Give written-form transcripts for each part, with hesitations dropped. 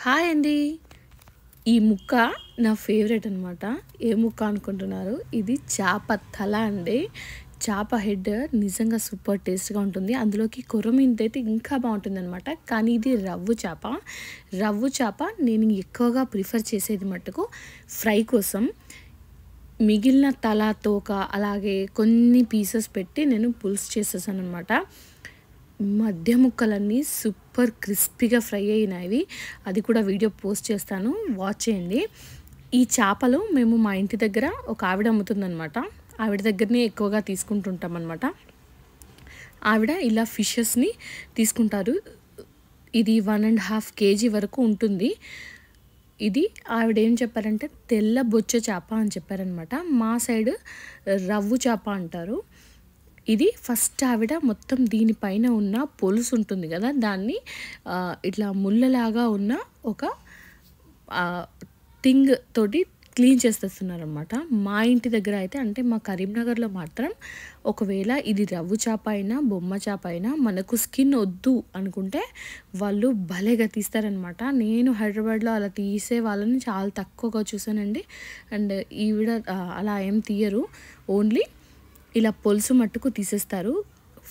Hi అండి. ఈ ముక్క నా ఫేవరెట్ అనమాట. ఏ ముక్క అనుకుంటున్నారు? ఇది చేప తల అండి. చేప హెడ్ నిజంగా సూపర్ టేస్ట్‌గా ఉంటుంది. అందులోకి కొర్రమీనుతైతే ఇంకా బావుంటుందనమాట. కానీ ఇది రవ్వు చేప. రవ్వు చేప నేను ఎక్కువగా ప్రిఫర్ చేసేది మట్టుకు ఫ్రై కోసం. మిగిలిన తల, తోక అలాగే కొన్ని పీసెస్ పెట్టి నేను పులుసు చేసేసాననమాట. మధ్య ముక్కలన్నీ సూపర్ క్రిస్పీగా ఫ్రై అయినవి. అది కూడా వీడియో పోస్ట్ చేస్తాను, వాచ్ చేయండి. ఈ చేపలు మేము మా ఇంటి దగ్గర ఒక ఆవిడ అమ్ముతుందనమాట. ఆవిడ దగ్గరనే ఎక్కువగా తీసుకుంటుంటాం అనమాట. ఆవిడ ఇలా ఫిషెస్ని తీసుకుంటారు. ఇది 1.5 kg వరకు ఉంటుంది. ఇది ఆవిడ ఏం చెప్పారంటే తెల్ల బొచ్చ చేప అని చెప్పారనమాట. మా సైడ్ రవ్వు చేప అంటారు. ఇది ఫస్ట్ ఆవిడ మొత్తం దీనిపైన ఉన్న పొలుసు ఉంటుంది కదా, దాన్ని ఇట్లా ముళ్ళలాగా ఉన్న ఒక థింగ్ తోటి క్లీన్ చేసేస్తున్నారనమాట. మా ఇంటి దగ్గర అయితే, అంటే మా కరీంనగర్లో మాత్రం ఒకవేళ ఇది రవ్వు చేప అయినా బొమ్మ చేప అయినా మనకు స్కిన్ వద్దు అనుకుంటే వాళ్ళు భలేగా తీస్తారనమాట. నేను హైదరాబాద్లో అలా తీసే వాళ్ళని చాలా తక్కువగా చూసానండి. అండ్ ఈవిడ అలా ఏం తీయరు, ఓన్లీ ఇలా పొలుసు మట్టుకు తీసేస్తారు.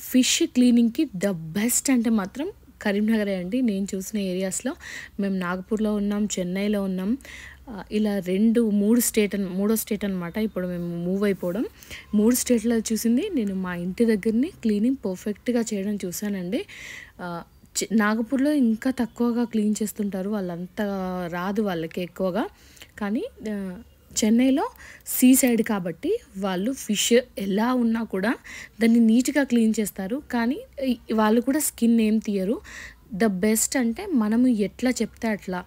ఫిష్ క్లీనింగ్కి ద బెస్ట్ అంటే మాత్రం కరీంనగరే అండి. నేను చూసిన ఏరియాస్లో మేము నాగపూర్లో ఉన్నాం, చెన్నైలో ఉన్నాం. ఇలా మూడో స్టేట్ అనమాట ఇప్పుడు మేము మూవ్ అయిపోవడం. 3 స్టేట్లో చూసింది నేను మా ఇంటి దగ్గరని క్లీనింగ్ పర్ఫెక్ట్గా చేయడం చూశానండి. నాగపూర్లో ఇంకా తక్కువగా క్లీన్ చేస్తుంటారు, వాళ్ళంతా రాదు వాళ్ళకి ఎక్కువగా. కానీ చెన్నైలో సీ సైడ్ కాబట్టి వాళ్ళు ఫిష్ ఎలా ఉన్నా కూడా దాన్ని నీట్గా క్లీన్ చేస్తారు. కానీ వాళ్ళు కూడా స్కిన్ ఏం తీయరు. ద బెస్ట్ అంటే మనము ఎట్లా చెప్తే అట్లా.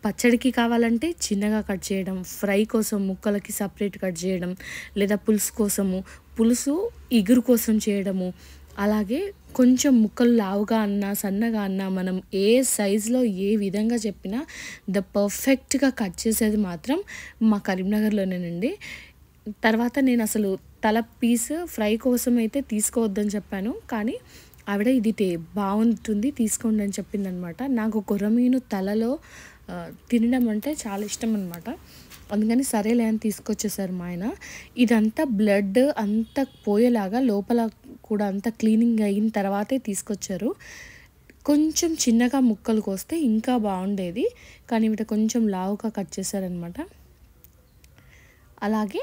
పచ్చడికి కావాలంటే చిన్నగా కట్ చేయడం, ఫ్రై కోసం ముక్కలకి సపరేట్ కట్ చేయడం, లేదా పులుసు ఇగురు కోసం చేయడము. అలాగే కొంచెం ముక్కలు లావుగా అన్నా సన్నగా అన్నా మనం ఏ సైజులో ఏ విధంగా చెప్పినా ద పర్ఫెక్ట్గా కట్ చేసేది మాత్రం మా కరీంనగర్లోనేనండి. తర్వాత నేను అసలు తల పీస్ ఫ్రై కోసం అయితే తీసుకోవద్దని చెప్పాను, కానీ ఆవిడ ఇది బాగుంటుంది తీసుకోండి అని చెప్పిందనమాట. నాకు కొర్రమీను తలలో తినడం అంటే చాలా ఇష్టం అనమాట. అందుకని సరేలే అని తీసుకొచ్చేసారు మా ఆయన. ఇదంతా బ్లడ్ అంతా పోయేలాగా లోపల కూడా అంతా క్లీనింగ్ అయిన తర్వాతే తీసుకొచ్చారు. కొంచెం చిన్నగా ముక్కలు కోస్తే ఇంకా బాగుండేది, కానీ ఇవిడ కొంచెం లావుగా కట్ చేశారనమాట. అలాగే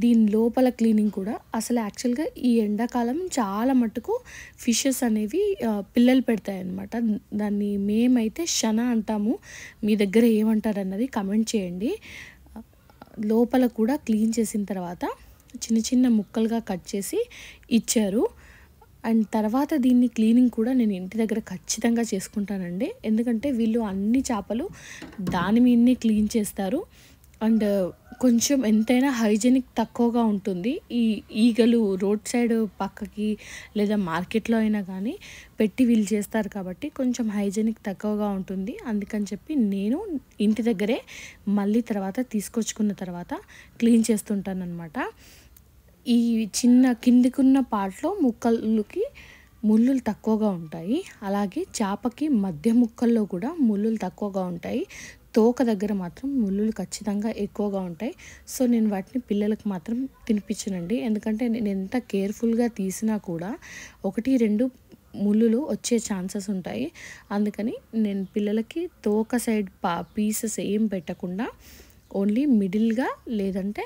దీని లోపల క్లీనింగ్ కూడా అసలు యాక్చువల్గా ఈ ఎండాకాలం చాలా మట్టుకు ఫిషెస్ అనేవి పిల్లలు పెడతాయి అన్నమాట. దాన్ని మేమైతే శన అంటాము, మీ దగ్గర ఏమంటారు అన్నది కమెంట్ చేయండి. లోపల కూడా క్లీన్ చేసిన తర్వాత చిన్న చిన్న ముక్కలుగా కట్ చేసి ఇచ్చారు. అండ్ తర్వాత దీన్ని క్లీనింగ్ కూడా నేను ఇంటి దగ్గర ఖచ్చితంగా చేసుకుంటానండి. ఎందుకంటే వీళ్ళు అన్ని చేపలు దాని మీదనే క్లీన్ చేస్తారు. అండ్ కొంచెం ఎంతైనా హైజెనిక్ తక్కువగా ఉంటుంది. ఈ ఈగలు రోడ్ సైడ్ పక్కకి లేదా మార్కెట్లో అయినా కానీ పెట్టి వీళ్ళు చేస్తారు కాబట్టి కొంచెం హైజెనిక్ తక్కువగా ఉంటుంది. అందుకని చెప్పి నేను ఇంటి దగ్గరే మళ్ళీ తర్వాత తీసుకొచ్చుకున్న తర్వాత క్లీన్ చేస్తుంటానన్నమాట. ఈ చిన్న కిందికున్న పార్ట్లో ముక్కలకి ముళ్ళులు తక్కువగా ఉంటాయి. అలాగే చేపకి మధ్య ముక్కల్లో కూడా ముళ్ళులు తక్కువగా ఉంటాయి. తోక దగ్గర మాత్రం ముళ్ళులు ఖచ్చితంగా ఎక్కువగా ఉంటాయి. సో నేను వాటిని పిల్లలకు మాత్రం తినిపించనండి. ఎందుకంటే నేను ఎంత కేర్ఫుల్గా తీసినా కూడా 1-2 ముళ్ళులు వచ్చే ఛాన్సెస్ ఉంటాయి. అందుకని నేను పిల్లలకి తోక సైడ్ పీసెస్ ఏం పెట్టకుండా ఓన్లీ మిడిల్గా లేదంటే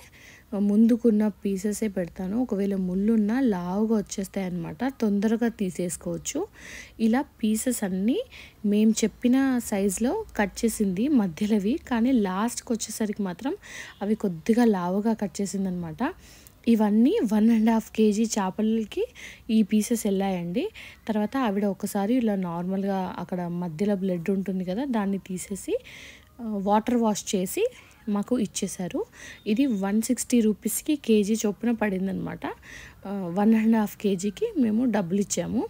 ముందుకున్న పీసెసే పెడతాను. ఒకవేళ ముళ్ళున్నా లావుగా వచ్చేస్తాయి అన్నమాట, తొందరగా తీసేసుకోవచ్చు. ఇలా పీసెస్ అన్నీ మేము చెప్పిన సైజులో కట్ చేసింది మధ్యలోవి, కానీ లాస్ట్కి వచ్చేసరికి మాత్రం అవి కొద్దిగా లావుగా కట్ చేసిందనమాట. ఇవన్నీ 1.5 kg చేపలకి ఈ పీసెస్ వెళ్ళాయండి. తర్వాత ఆవిడ ఒకసారి ఇలా నార్మల్గా అక్కడ మధ్యలో బ్లడ్ ఉంటుంది కదా, దాన్ని తీసేసి వాటర్ వాష్ చేసి మాకు ఇచ్చేశారు. ఇది 160 రూపీస్కి కేజీ చొప్పున పడిందనమాట. 1.5 kgకి మేము డబ్బులు ఇచ్చాము.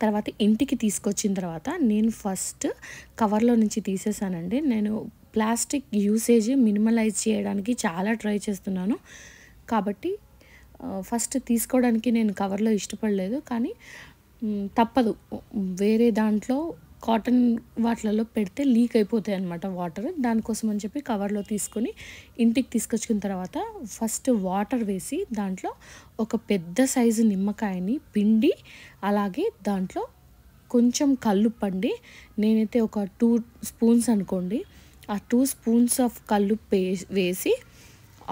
తర్వాత ఇంటికి తీసుకొచ్చిన తర్వాత నేను ఫస్ట్ కవర్లో నుంచి తీసేసానండి. నేను ప్లాస్టిక్ యూసేజ్ మినిమలైజ్ చేయడానికి చాలా ట్రై చేస్తున్నాను కాబట్టి ఫస్ట్ తీసుకోవడానికి నేను కవర్లో ఇష్టపడలేదు. కానీ తప్పదు, వేరే దాంట్లో కాటన్ వాటిలలో పెడితే లీక్ అయిపోతాయి అన్నమాట వాటర్. దానికోసం అని చెప్పి కవర్లో తీసుకొని ఇంటికి తీసుకొచ్చుకున్న తర్వాత ఫస్ట్ వాటర్ వేసి దాంట్లో ఒక పెద్ద సైజు నిమ్మకాయని పిండి అలాగే దాంట్లో కొంచెం కల్లుప్పండి, నేనైతే ఒక 2 స్పూన్స్ అనుకోండి, ఆ 2 స్పూన్స్ ఆఫ్ కల్లుప్పు వేసి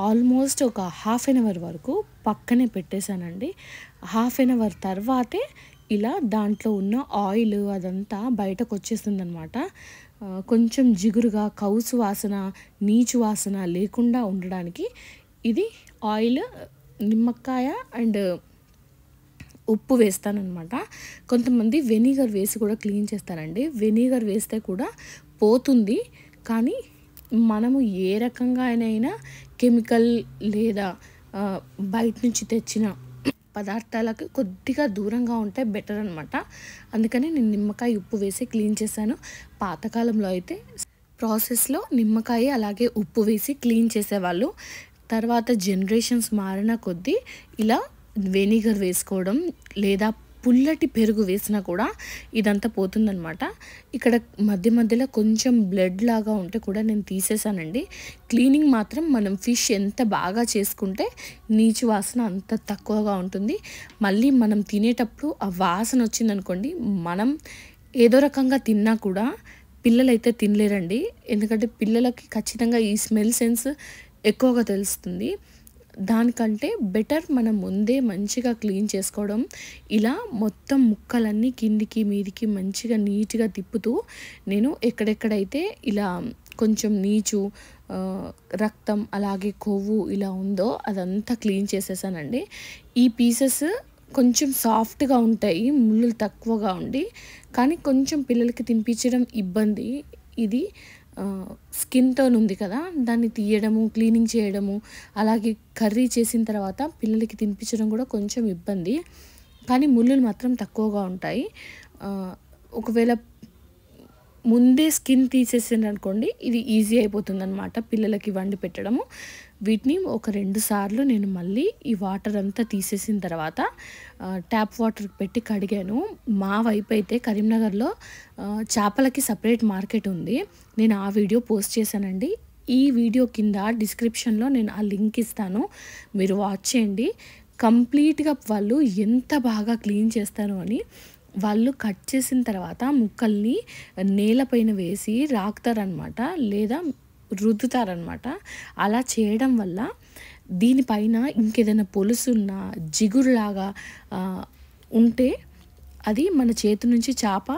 ఆల్మోస్ట్ ఒక హాఫ్ అన్ అవర్ వరకు పక్కనే పెట్టేశానండి. హాఫ్ అన్ అవర్ తర్వాతే ఇలా దాంట్లో ఉన్న ఆయిల్ అదంతా బయటకు వచ్చేస్తుంది అనమాట. కొంచెం జిగురుగా కౌసు వాసన నీచు వాసన లేకుండా ఉండడానికి ఇది ఆయిల్, నిమ్మకాయ అండ్ ఉప్పు వేస్తానన్నమాట. కొంతమంది వెనిగర్ వేసి కూడా క్లీన్ చేస్తారండి. వెనిగర్ వేస్తే కూడా పోతుంది, కానీ మనము ఏ రకంగా అయినా కెమికల్ లేదా బయట నుంచి తెచ్చిన పదార్థాలకు కొద్దిగా దూరంగా ఉంటే బెటర్ అనమాట. అందుకని నేను నిమ్మకాయ ఉప్పు వేసి క్లీన్ చేశాను. పాతకాలంలో అయితే ప్రాసెస్లో నిమ్మకాయ అలాగే ఉప్పు వేసి క్లీన్ చేసేవాళ్ళు. తర్వాత జనరేషన్స్ మారిన కొద్దీ ఇలా వెనిగర్ వేసుకోవడం లేదా పుల్లటి పెరుగు వేసినా కూడా ఇదంతా పోతుందన్నమాట. ఇక్కడ మధ్య మధ్యలో కొంచెం బ్లడ్ లాగా ఉంటే కూడా నేను తీసేసానండి. క్లీనింగ్ మాత్రం మనం ఫిష్ ఎంత బాగా చేసుకుంటే నీచు వాసన అంత తక్కువగా ఉంటుంది. మళ్ళీ మనం తినేటప్పుడు ఆ వాసన వచ్చిందనుకోండి, మనం ఏదో రకంగా తిన్నా కూడా పిల్లలైతే తినలేరండి. ఎందుకంటే పిల్లలకి ఖచ్చితంగా ఈ స్మెల్ సెన్స్ ఎక్కువగా తెలుస్తుంది. దానికంటే బెటర్ మనం ముందే మంచిగా క్లీన్ చేసుకోవడం. ఇలా మొత్తం ముక్కలన్నీ కిందికి మీదికి మంచిగా నీట్గా తిప్పుతూ నేను ఎక్కడెక్కడైతే ఇలా కొంచెం నీచు, రక్తం అలాగే కొవ్వు ఇలా ఉందో అదంతా క్లీన్ చేసేసానండి. ఈ పీసెస్ కొంచెం సాఫ్ట్గా ఉంటాయి, ముళ్ళులు తక్కువగా ఉండి, కానీ కొంచెం పిల్లలకి తినిపించడం ఇబ్బంది. ఇది స్కిన్తో ఉంది కదా, దాన్ని తీయడము, క్లీనింగ్ చేయడము, అలాగే కర్రీ చేసిన తర్వాత పిల్లలకి తినిపించడం కూడా కొంచెం ఇబ్బంది, కానీ ముళ్ళులు మాత్రం తక్కువగా ఉంటాయి. ఒకవేళ ముందే స్కిన్ తీసేసిండ్రు అనుకోండి, ఇది ఈజీ అయిపోతుంది అనమాట పిల్లలకి వండి పెట్టడము. వీటిని ఒక 2 సార్లు నేను మళ్ళీ ఈ వాటర్ అంతా తీసేసిన తర్వాత ట్యాప్ వాటర్ పెట్టి కడిగాను. మా వైపు అయితే కరీంనగర్లో చేపలకి సపరేట్ మార్కెట్ ఉంది. నేను ఆ వీడియో పోస్ట్ చేశానండి. ఈ వీడియో కింద డిస్క్రిప్షన్లో నేను ఆ లింక్ ఇస్తాను, మీరు వాచ్ చేయండి. కంప్లీట్గా వాళ్ళు ఎంత బాగా క్లీన్ చేస్తారు అని. వాళ్ళు కట్ చేసిన తర్వాత ముక్కల్ని నేలపైన వేసి రాకుతారనమాట, లేదా రుద్దుతారనమాట. అలా చేయడం వల్ల దీనిపైన ఇంకేదైనా పొలుసున్నా జిగురులాగా ఉంటే అది మన చేతి నుంచి చేప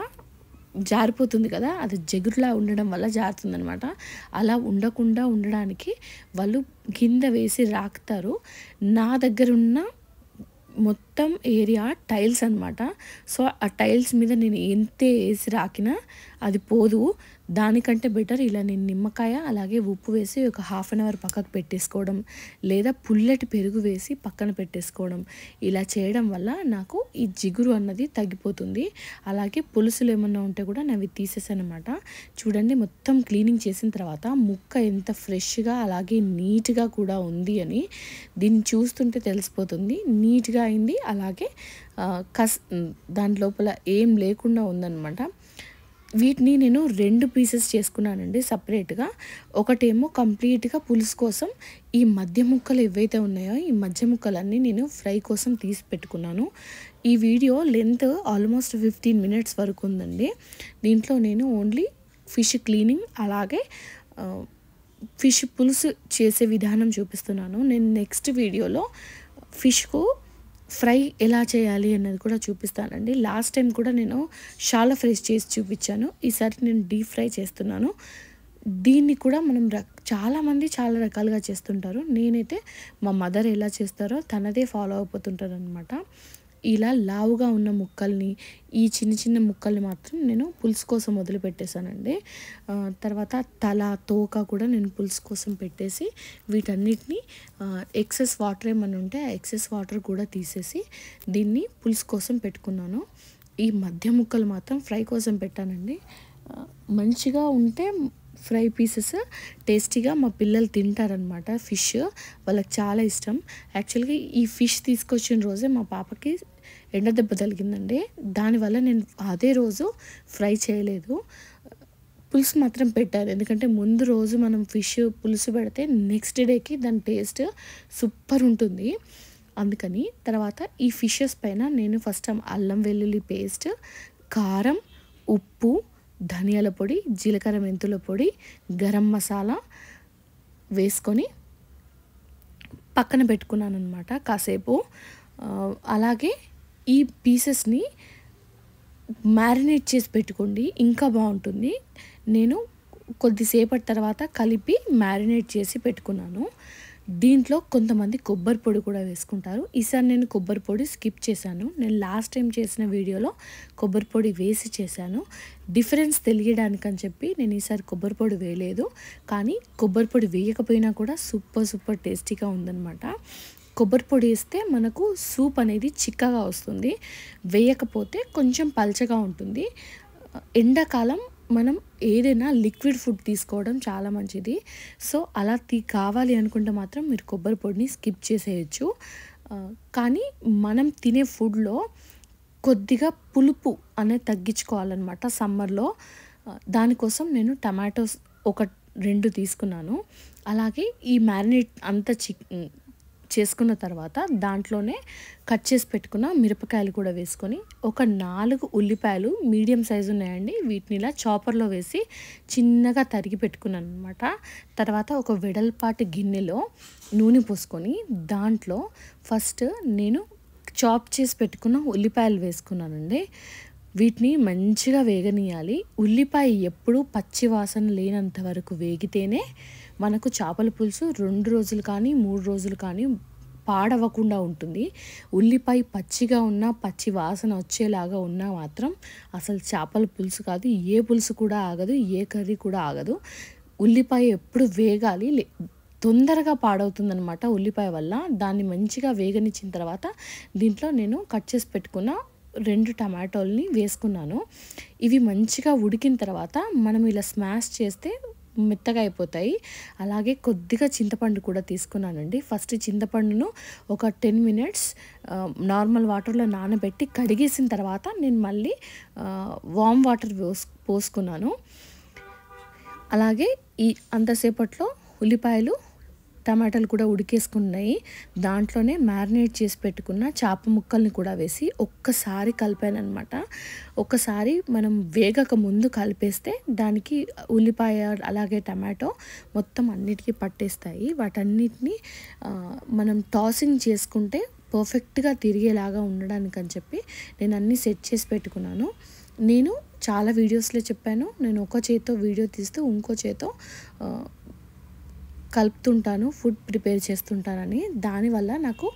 జారిపోతుంది కదా, అది జిగురులా ఉండడం వల్ల జారుతుందనమాట. అలా ఉండకుండా ఉండడానికి వాళ్ళు కింద వేసి రాకుతారు. నా దగ్గర ఉన్న మొత్తం ఏరియా టైల్స్ అనమాట. సో ఆ టైల్స్ మీద నేను ఎంత వేసి రాకినా అది పోదు. దానికంటే బెటర్ ఇలా నేను నిమ్మకాయ అలాగే ఉప్పు వేసి ఒక హాఫ్ అన్ అవర్ పక్కకు పెట్టేసుకోవడం, లేదా పుల్లటి పెరుగు వేసి పక్కన పెట్టేసుకోవడం. ఇలా చేయడం వల్ల నాకు ఈ జిగురు అన్నది తగ్గిపోతుంది. అలాగే పులుసులు ఏమన్నా ఉంటే కూడా నేను తీసేసాను అనమాట. చూడండి, మొత్తం క్లీనింగ్ చేసిన తర్వాత ముక్క ఎంత ఫ్రెష్గా అలాగే నీట్గా కూడా ఉంది అని దీన్ని చూస్తుంటే తెలిసిపోతుంది. నీట్గా అయింది, అలాగే దాని లోపల ఏం లేకుండా ఉందన్నమాట. వీటిని నేను 2 పీసెస్ చేసుకున్నానండి సపరేట్గా. ఒకటేమో కంప్లీట్గా పులుసు కోసం, ఈ మధ్య ముక్కలు ఏవైతే ఉన్నాయో ఈ మధ్య ముక్కలన్నీ నేను ఫ్రై కోసం తీసి పెట్టుకున్నాను. ఈ వీడియో లెంత్ ఆల్మోస్ట్ 15 మినిట్స్ వరకు ఉందండి. దీంట్లో నేను ఓన్లీ ఫిష్ క్లీనింగ్ అలాగే ఫిష్ పులుసు చేసే విధానం చూపిస్తున్నాను. నేను నెక్స్ట్ వీడియోలో ఫిష్కు ఫ్రై ఎలా చేయాలి అన్నది కూడా చూపిస్తానండి. లాస్ట్ టైం కూడా నేను షాలో ఫ్రై చేసి చూపించాను, ఈసారి నేను డీప్ ఫ్రై చేస్తున్నాను. దీన్ని కూడా మనం చాలామంది చాలా రకాలుగా చేస్తుంటారు. నేనైతే మా మదర్ ఎలా చేస్తారో తనదే ఫాలో అయిపోతుంటాను అనమాట. ఇలా లావుగా ఉన్న ముక్కల్ని, ఈ చిన్న చిన్న ముక్కల్ని మాత్రం నేను పులుసు కోసం వదిలిపెట్టేశానండి. తర్వాత తల, తోక కూడా నేను పులుసు కోసం పెట్టేసి వీటన్నిటిని ఎక్సెస్ వాటర్ ఏమన్నా ఉంటే ఆ ఎక్సెస్ వాటర్ కూడా తీసేసి దీన్ని పులుసు కోసం పెట్టుకున్నాను. ఈ మధ్య ముక్కలు మాత్రం ఫ్రై కోసం పెట్టానండి. మంచిగా ఉంటే ఫ్రై పీసెస్ టేస్టీగా మా పిల్లలు తింటారనమాట. ఫిష్ వాళ్ళకి చాలా ఇష్టం. యాక్చువల్గా ఈ ఫిష్ తీసుకొచ్చిన రోజే మా పాపకి ఎండ దెబ్బ తగిలిందండి. దానివల్ల నేను అదే రోజు ఫ్రై చేయలేదు. పులుసు మాత్రం పెట్టాను. ఎందుకంటే ముందు రోజు మనం ఫిష్ పులుసు పెడితే నెక్స్ట్ డేకి దాని టేస్ట్ సూపర్ ఉంటుంది. అందుకని తర్వాత ఈ ఫిషెస్ పైన నేను ఫస్ట్ అల్లం వెల్లుల్లి పేస్ట్, కారం, ఉప్పు, ధనియాల పొడి, జీలకర్ర మెంతుల పొడి, గరం మసాలా వేసుకొని పక్కన పెట్టుకున్నాను అనమాట కాసేపు. అలాగే ఈ పీసెస్ని మ్యారినేట్ చేసి పెట్టుకోండి, ఇంకా బాగుంటుంది. నేను కొద్దిసేపటి తర్వాత కలిపి మ్యారినేట్ చేసి పెట్టుకున్నాను. దీంట్లో కొంతమంది కొబ్బరి పొడి కూడా వేసుకుంటారు. ఈసారి నేను కొబ్బరి పొడి స్కిప్ చేశాను. నేను లాస్ట్ టైం చేసిన వీడియోలో కొబ్బరి పొడి వేసి చేశాను. డిఫరెన్స్ తెలియడానికని చెప్పి నేను ఈసారి కొబ్బరి పొడి వేయలేదు. కానీ కొబ్బరి పొడి వేయకపోయినా కూడా సూపర్ టేస్టీగా ఉందన్నమాట. కొబ్బరి పొడి వేస్తే మనకు సూప్ అనేది చిక్కగా వస్తుంది, వేయకపోతే కొంచెం పల్చగా ఉంటుంది. ఎండాకాలం మనం ఏదైనా లిక్విడ్ ఫుడ్ తీసుకోవడం చాలా మంచిది. సో అలా కావాలి అనుకుంటే మాత్రం మీరు కొబ్బరి పొడిని స్కిప్ చేసేయచ్చు. కానీ మనం తినే ఫుడ్లో కొద్దిగా పులుపు అనేది తగ్గించుకోవాలన్నమాట సమ్మర్లో. దానికోసం నేను టమాటోస్ 1-2 తీసుకున్నాను. అలాగే ఈ మ్యారినేట్ అంతా చేసుకున్న తర్వాత దాంట్లోనే కట్ చేసి పెట్టుకున్న మిరపకాయలు కూడా వేసుకొని, ఒక 4 ఉల్లిపాయలు మీడియం సైజు ఉన్నాయండి, వీటిని ఇలా చాపర్లో వేసి చిన్నగా తరిగి పెట్టుకున్నాను అనమాట. తర్వాత ఒక వెడల్పాటి గిన్నెలో నూనె పోసుకొని దాంట్లో ఫస్ట్ నేను చాప్ చేసి పెట్టుకున్న ఉల్లిపాయలు వేసుకున్నానండి. వీటిని మంచిగా వేగనీయాలి. ఉల్లిపాయ ఎప్పుడూ పచ్చి వాసన లేనంత వరకు వేగితేనే మనకు చేపల పులుసు 2 రోజులు కానీ 3 రోజులు కానీ పాడవకుండా ఉంటుంది. ఉల్లిపాయ పచ్చిగా ఉన్నా, పచ్చి వాసన వచ్చేలాగా ఉన్నా మాత్రం అసలు చేపల పులుసు కాదు, ఏ పులుసు కూడా ఆగదు, ఏ కర్రీ కూడా ఆగదు. ఉల్లిపాయ ఎప్పుడు వేగాలి, తొందరగా పాడవుతుందన్నమాట ఉల్లిపాయ వల్ల. దాన్ని మంచిగా వేగనిచ్చిన తర్వాత దీంట్లో నేను కట్ చేసి పెట్టుకున్న 2 టమాటోల్ని వేసుకున్నాను. ఇవి మంచిగా ఉడికిన తర్వాత మనం ఇలా స్మాష్ చేస్తే మెత్తగా అయిపోతాయి. అలాగే కొద్దిగా చింతపండు కూడా తీసుకున్నానండి. ఫస్ట్ చింతపండును ఒక 10 మినిట్స్ నార్మల్ వాటర్లో నానబెట్టి కడిగేసిన తర్వాత నేను మళ్ళీ వామ్ వాటర్ పోసుకున్నాను. అలాగే ఈ అంతసేపట్లో ఉల్లిపాయలు టమాటాలు కూడా ఉడికేసుకున్నాయి. దాంట్లోనే మ్యారినేట్ చేసి పెట్టుకున్న చేప ముక్కల్ని కూడా వేసి ఒక్కసారి కలిపాను అనమాట. ఒక్కసారి మనం వేగక ముందు కలిపేస్తే దానికి ఉల్లిపాయ అలాగే టమాటో మొత్తం అన్నిటికీ పట్టేస్తాయి. వాటన్నిటిని మనం టాసింగ్ చేసుకుంటే పర్ఫెక్ట్గా తిరిగేలాగా ఉండడానికని చెప్పి నేను అన్నీ సెట్ చేసి పెట్టుకున్నాను. నేను చాలా వీడియోస్లో చెప్పాను, నేను ఒక చేత్తో వీడియో తీస్తూ ఇంకో చేత్తో కలుపుతుంటాను, ఫుడ్ ప్రిపేర్ చేస్తుంటానని. దానివల్ల నాకు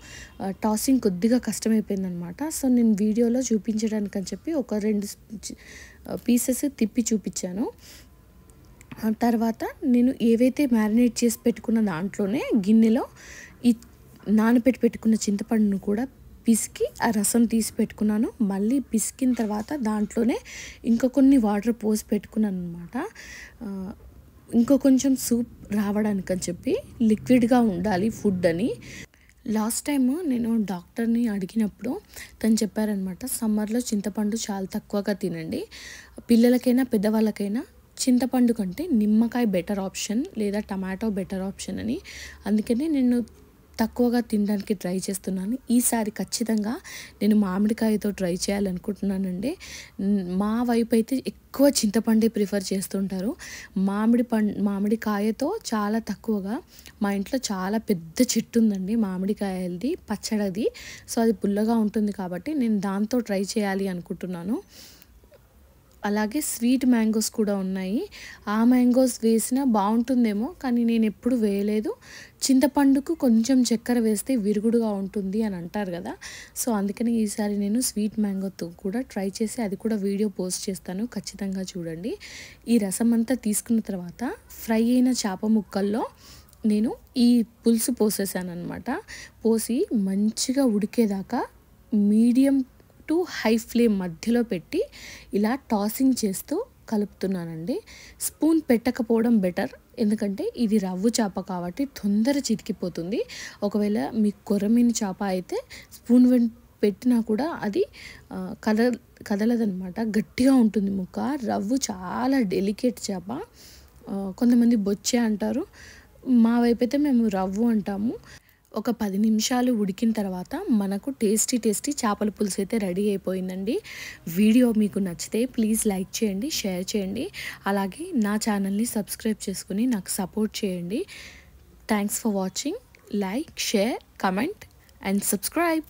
టాసింగ్ కొద్దిగా కష్టమైపోయిందనమాట. సో నేను వీడియోలో చూపించడానికని చెప్పి ఒక 2 పీసెస్ తిప్పి చూపించాను. తర్వాత నేను ఏవైతే మ్యారినేట్ చేసి పెట్టుకున్న దాంట్లోనే గిన్నెలో ఈ నానబెట్టి పెట్టుకున్న చింతపండును కూడా పిసికి ఆ రసం తీసి పెట్టుకున్నాను. మళ్ళీ పిసికిన తర్వాత దాంట్లోనే ఇంకా కొన్ని వాటర్ పోసి పెట్టుకున్నాను అనమాట. ఇంకో కొంచెం సూప్ రావడానికని చెప్పి, లిక్విడ్గా ఉండాలి ఫుడ్ అని. లాస్ట్ టైం నేను డాక్టర్ని అడిగినప్పుడు తను చెప్పారనమాట, సమ్మర్లో చింతపండు చాలా తక్కువగా తినండి, పిల్లలకైనా పెద్దవాళ్ళకైనా చింతపండు కంటే నిమ్మకాయ బెటర్ ఆప్షన్ లేదా టమాటో బెటర్ ఆప్షన్ అని. అందుకని నేను తక్కువగా తినడానికి ట్రై చేస్తున్నాను. ఈసారి ఖచ్చితంగా నేను మామిడికాయతో ట్రై చేయాలనుకుంటున్నానండి. మా వైపు అయితే ఎక్కువ చింతపండే ప్రిఫర్ చేస్తుంటారు. మామిడికాయతో చాలా తక్కువగా, మా ఇంట్లో చాలా పెద్ద చెట్టు ఉందండి మామిడికాయలది, పచ్చడిది. సో అది పుల్లగా ఉంటుంది కాబట్టి నేను దాంతో ట్రై చేయాలి అనుకుంటున్నాను. అలాగే స్వీట్ మ్యాంగోస్ కూడా ఉన్నాయి. ఆ మ్యాంగోస్ వేసినా బాగుంటుందేమో, కానీ నేను ఎప్పుడు వేయలేదు. చింతపండుకు కొంచెం చక్కెర వేస్తే విరుగుడుగా ఉంటుంది అని అంటారు కదా. సో అందుకని ఈసారి నేను స్వీట్ మ్యాంగోతో కూడా ట్రై చేసి అది కూడా వీడియో పోస్ట్ చేస్తాను, ఖచ్చితంగా చూడండి. ఈ రసం అంతా తీసుకున్న తర్వాత ఫ్రై అయిన చేప ముక్కల్లో నేను ఈ పులుసు పోసేసాను అనమాట. పోసి మంచిగా ఉడికేదాకా మీడియం టు హై ఫ్లేమ్ మధ్యలో పెట్టి ఇలా టాసింగ్ చేస్తూ కలుపుతున్నానండి. స్పూన్ పెట్టకపోవడం బెటర్, ఎందుకంటే ఇది రవ్వు చేప కాబట్టి తొందర చితికిపోతుంది. ఒకవేళ మీ కొరమీని చేప అయితే పెట్టినా కూడా అది కద కదలదనమాట. గట్టిగా ఉంటుంది ముక్క. రవ్వు చాలా డెలికేట్ చేప. కొంతమంది బొచ్చే అంటారు. మా వైపైతే మేము రవ్వు అంటాము. ఒక 10 నిమిషాలు ఉడికిన తర్వాత మనకు టేస్టీ చేపల పులుసు అయితే రెడీ అయిపోయిందండి. వీడియో మీకు నచ్చితే ప్లీజ్ లైక్ చేయండి, షేర్ చేయండి. అలాగే నా ఛానల్ని సబ్స్క్రైబ్ చేసుకుని నాకు సపోర్ట్ చేయండి. Thanks for watching. Like, share, comment and subscribe.